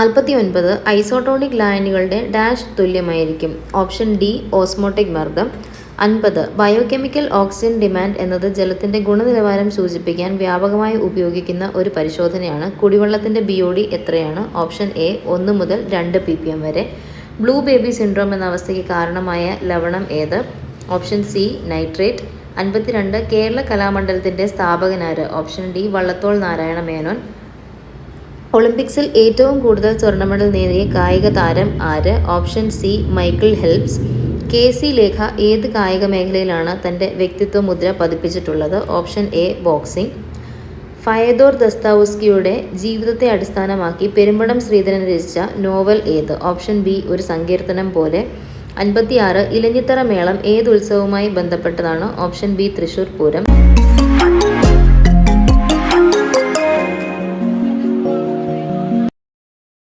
49 isotonic ലായനികളുടെ dash തുല്യമായിരിക്കും. Option D osmotic മർദ്ദം. 50 biochemical oxygen demand എന്നത് ജലത്തിന്റെ ഗുണനിലവാരം സൂചിപ്പിക്കാൻ വ്യാപകമായി ഉപയോഗിക്കുന്ന ഒരു പരിശോധനയാണ്. കുടിവെള്ളത്തിന്റെ BOD എത്രയാണ്? ഓപ്ഷൻ എ 1 മുതൽ 2 ppm വരെ. ബ്ലൂ ബേബി സിൻഡ്രോം എന്ന അവസ്ഥയ്ക്ക് കാരണമായ ലവണം ഏത്? Option C nitrate. 52 കേരള കലാമണ്ഡലത്തിന്റെ സ്ഥാപകനാര്? Option D Vallathol Narayana Menon. ഒളിമ്പിക്സിൽ ഏറ്റവും കൂടുതൽ സ്വർണ്ണ മെഡൽ നേടിയ കായിക താരം ആര്? Option C Michael Phelps. KC Lekha ഏത് കായിക മേഖലയിലാണ് തൻ്റെ വ്യക്തിത്വ മുദ്ര പതിപ്പിച്ചിട്ടുള്ളത്? Option A boxing. ഫയദോർ ദസ്താവുസ്കിയുടെ ജീവിതത്തെ അടിസ്ഥാനമാക്കി പെരുമ്പടം ശ്രീധരൻ രചിച്ച നോവൽ ഏത്? ഓപ്ഷൻ ബി ഒരു സങ്കീർത്തനം പോലെ. 56 ഇലഞ്ഞിത്തറ മേളം ഏത് ഉത്സവവുമായി ബന്ധപ്പെട്ടതാണ്? Option B Thrissur Pooram.